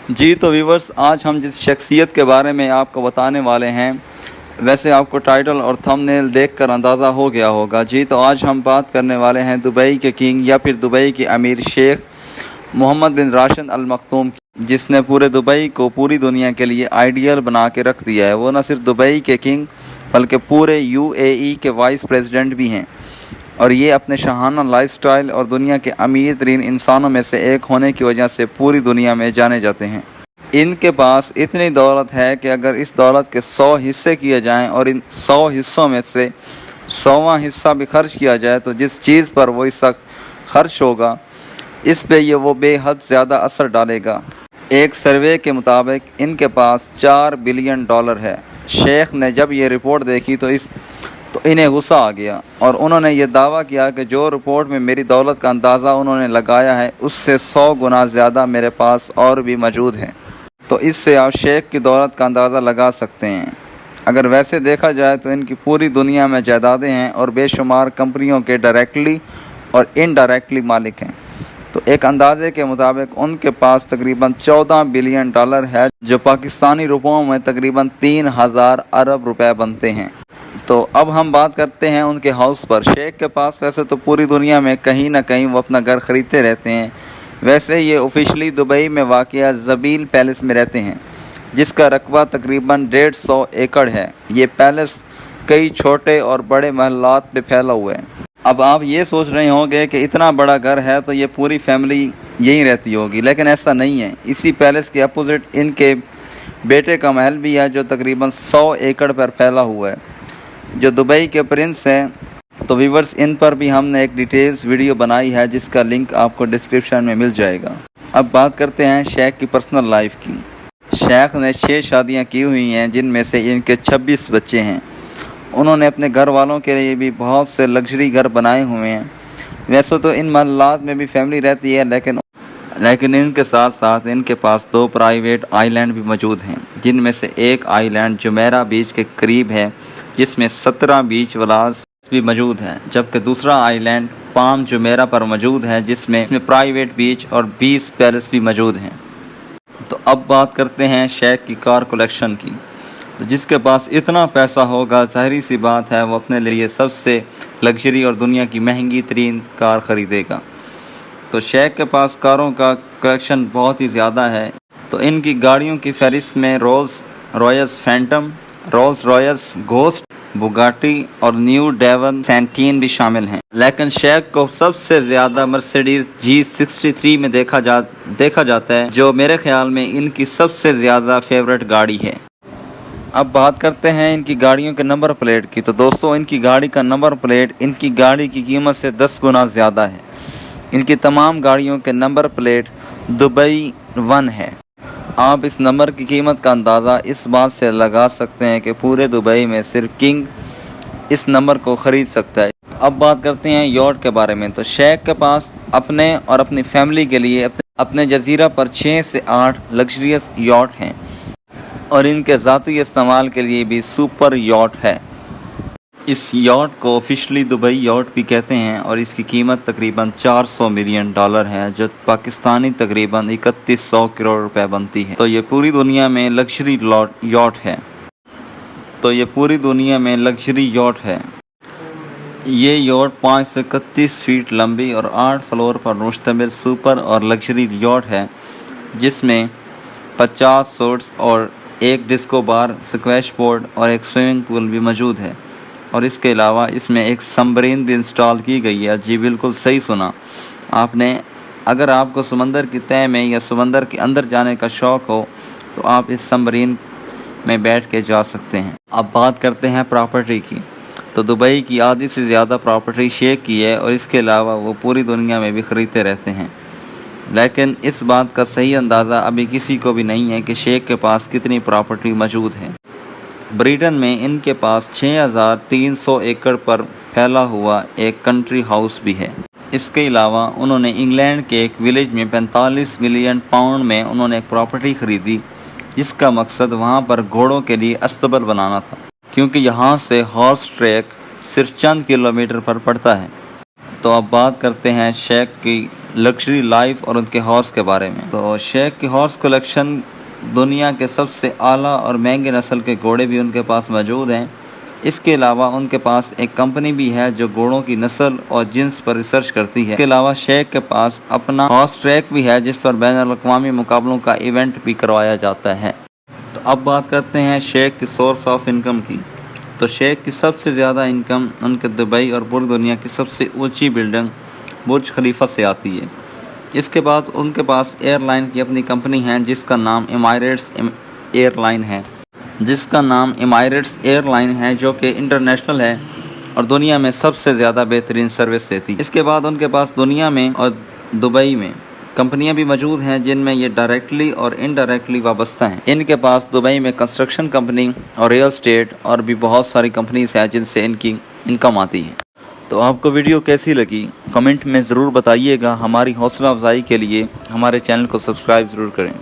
جی تو ویورز، آج ہم جس شخصیت کے بارے میں آپ کو بتانے والے ہیں، ویسے آپ کو ٹائٹل اور تھمبنیل دیکھ کر اندازہ ہو گیا ہوگا۔ جی تو آج ہم بات کرنے والے ہیں دبئی کے کنگ یا پھر دبئی کے امیر شیخ محمد بن راشد ال مختوم کی، جس نے پورے دبئی کو پوری دنیا کے لیے آئیڈیل بنا کے رکھ دیا ہے۔ وہ نہ صرف دبئی کے کنگ بلکہ پورے UAE کے وائس پریزیڈنٹ بھی ہیں، اور یہ اپنے شاہانہ لائف سٹائل اور دنیا کے امیر ترین انسانوں میں سے ایک ہونے کی وجہ سے پوری دنیا میں جانے جاتے ہیں۔ ان کے پاس اتنی دولت ہے کہ اگر اس دولت کے 100 حصے کیے جائیں اور ان 100 حصوں میں سے 100واں حصہ بھی خرچ کیا جائے تو جس چیز پر وہ حصہ خرچ ہوگا اس پہ وہ بے حد زیادہ اثر ڈالے گا۔ ایک سروے کے مطابق ان کے پاس $4 بلین ہے۔ شیخ نے جب یہ رپورٹ دیکھی تو انہیں غصہ آ گیا، اور انہوں نے یہ دعویٰ کیا کہ جو رپورٹ میں میری دولت کا اندازہ انہوں نے لگایا ہے اس سے 100 گنا زیادہ میرے پاس اور بھی موجود ہے۔ تو اس سے آپ شیخ کی دولت کا اندازہ لگا سکتے ہیں۔ اگر ویسے دیکھا جائے تو ان کی پوری دنیا میں جائیدادیں ہیں اور بے شمار کمپنیوں کے ڈائریکٹلی اور انڈائریکٹلی مالک ہیں۔ تو ایک اندازے کے مطابق ان کے پاس تقریباً $14 بلین ہے، جو پاکستانی روپوں میں تقریباً 3000 ارب روپے بنتے ہیں۔ تو اب ہم بات کرتے ہیں ان کے ہاؤس پر۔ شیخ کے پاس ویسے تو پوری دنیا میں کہیں نہ کہیں وہ اپنا گھر خریدتے رہتے ہیں۔ ویسے یہ آفیشلی دبئی میں واقع زبیل پیلس میں رہتے ہیں، جس کا رقبہ تقریباً 150 ایکڑ ہے۔ یہ پیلس کئی چھوٹے اور بڑے محلات پہ پھیلا ہوا ہے۔ اب آپ یہ سوچ رہے ہوں گے کہ اتنا بڑا گھر ہے تو یہ پوری فیملی یہیں رہتی ہوگی، لیکن ایسا نہیں ہے۔ اسی پیلس کے اپوزٹ ان کے بیٹے کا محل بھی ہے، جو تقریباً 100 ایکڑ پر پھیلا ہوا ہے، جو دبئی کے پرنس ہیں۔ تو ویورز، ان پر بھی ہم نے ایک ڈیٹیلز ویڈیو بنائی ہے جس کا لنک آپ کو ڈسکرپشن میں مل جائے گا۔ اب بات کرتے ہیں شیخ کی پرسنل لائف کی۔ شیخ نے 6 شادیاں کی ہوئی ہیں، جن میں سے ان کے 26 بچے ہیں۔ انہوں نے اپنے گھر والوں کے لیے بھی بہت سے لگژری گھر بنائے ہوئے ہیں۔ ویسے تو ان محلات میں بھی فیملی رہتی ہے، لیکن ان کے ساتھ ساتھ ان کے پاس 2 پرائیویٹ آئی لینڈ بھی موجود ہیں، جن میں سے ایک آئی لینڈ جمیرہ بیچ کے قریب ہے، جس میں 17 بیچ ولاز بھی موجود ہیں، جبکہ دوسرا آئی لینڈ پام جمیرہ پر موجود ہے، جس میں پرائیویٹ بیچ اور 20 پیلس بھی موجود ہیں۔ تو اب بات کرتے ہیں شیخ کی کار کلیکشن کی۔ تو جس کے پاس اتنا پیسہ ہوگا، ظاہری سی بات ہے وہ اپنے لیے سب سے لگژری اور دنیا کی مہنگی ترین کار خریدے گا۔ تو شیخ کے پاس کاروں کا کلیکشن بہت ہی زیادہ ہے۔ تو ان کی گاڑیوں کی فہرست میں Rolls Royce Phantom, Rolls Royce Ghost, Bugatti اور نیو ڈیون سینٹین بھی شامل ہیں۔ لیکن شیخ کو سب سے زیادہ مرسیڈیز G63 میں دیکھا جاتا ہے، جو میرے خیال میں ان کی سب سے زیادہ فیورٹ گاڑی ہے۔ اب بات کرتے ہیں ان کی گاڑیوں کے نمبر پلیٹ کی۔ تو دوستو، ان کی گاڑی کا نمبر پلیٹ ان کی گاڑی کی قیمت سے 10 گنا زیادہ ہے۔ ان کی تمام گاڑیوں کے نمبر پلیٹ دبئی 1 ہے۔ آپ اس نمبر کی قیمت کا اندازہ اس بات سے لگا سکتے ہیں کہ پورے دبئی میں صرف کنگ اس نمبر کو خرید سکتا ہے۔ اب بات کرتے ہیں یاٹ کے بارے میں۔ تو شیخ کے پاس اپنے اور اپنی فیملی کے لیے اپنے جزیرہ پر 6 سے 8 لگژریس یاٹ ہیں، اور ان کے ذاتی استعمال کے لیے بھی سپر یاٹ ہے۔ اس یاٹ کو آفیشلی دبئی یاٹ بھی کہتے ہیں، اور اس کی قیمت تقریباً $400 ملین ہے، جو پاکستانی تقریباً 3100 کروڑ روپے بنتی ہے۔ تو یہ پوری دنیا میں لگژری یاٹ ہے۔ یہ یاٹ 531 فیٹ لمبی اور 8 فلور پر مشتمل سپر اور لگژری یاٹ ہے، جس میں 50 سوٹس اور ایک ڈسکو بار، اسکواش بورڈ اور ایک سوئمنگ پول بھی موجود ہے، اور اس کے علاوہ اس میں ایک سمبرین بھی انسٹال کی گئی ہے۔ جی بالکل صحیح سنا آپ نے۔ اگر آپ کو سمندر کی تہہ میں یا سمندر کے اندر جانے کا شوق ہو تو آپ اس سمبرین میں بیٹھ کے جا سکتے ہیں۔ اب بات کرتے ہیں پراپرٹی کی۔ تو دبئی کی آدھی سے زیادہ پراپرٹی شیخ کی ہے، اور اس کے علاوہ وہ پوری دنیا میں بھی خریدتے رہتے ہیں، لیکن اس بات کا صحیح اندازہ ابھی کسی کو بھی نہیں ہے کہ شیخ کے پاس کتنی پراپرٹی موجود ہے۔ بریٹن میں ان کے پاس 6300 ایکڑ پر پھیلا ہوا ایک کنٹری ہاؤس بھی ہے۔ اس کے علاوہ انہوں نے انگلینڈ کے ایک ولیج میں 45 ملین پاؤنڈ میں انہوں نے ایک پراپرٹی خریدی، جس کا مقصد وہاں پر گھوڑوں کے لیے استبل بنانا تھا، کیونکہ یہاں سے ہارس ٹریک صرف چند کلومیٹر پر پڑتا ہے۔ تو اب بات کرتے ہیں شیخ کی لگژری لائف اور ان کے ہارس کے بارے میں۔ تو شیخ کی ہارس کلیکشن دنیا کے سب سے اعلیٰ اور مہنگے نسل کے گھوڑے بھی ان کے پاس موجود ہیں۔ اس کے علاوہ ان کے پاس ایک کمپنی بھی ہے جو گھوڑوں کی نسل اور جنس پر ریسرچ کرتی ہے۔ اس کے علاوہ شیخ کے پاس اپنا ہارس ٹریک بھی ہے جس پر بین الاقوامی مقابلوں کا ایونٹ بھی کروایا جاتا ہے۔ تو اب بات کرتے ہیں شیخ کی سورس آف انکم کی۔ تو شیخ کی سب سے زیادہ انکم ان کے دبئی اور پوری دنیا کی سب سے اونچی بلڈنگ برج خلیفہ سے آتی ہے۔ اس کے بعد ان کے پاس ایئر لائن کی اپنی کمپنی ہے جس کا نام ایمریٹس ایئر لائن ہے جو کہ انٹرنیشنل ہے اور دنیا میں سب سے زیادہ بہترین سروس دیتی ہے۔ اس کے بعد ان کے پاس دنیا میں اور دبئی میں کمپنیاں بھی موجود ہیں جن میں یہ ڈائریکٹلی اور انڈائریکٹلی وابستہ ہیں۔ ان کے پاس دبئی میں کنسٹرکشن کمپنی اور ریئل اسٹیٹ اور بھی بہت ساری کمپنیز ہیں جن سے ان کی انکم آتی ہے۔ تو آپ کو ویڈیو کیسی لگی کمنٹ میں ضرور بتائیے گا۔ ہماری حوصلہ افزائی کے لیے ہمارے چینل کو سبسکرائب ضرور کریں۔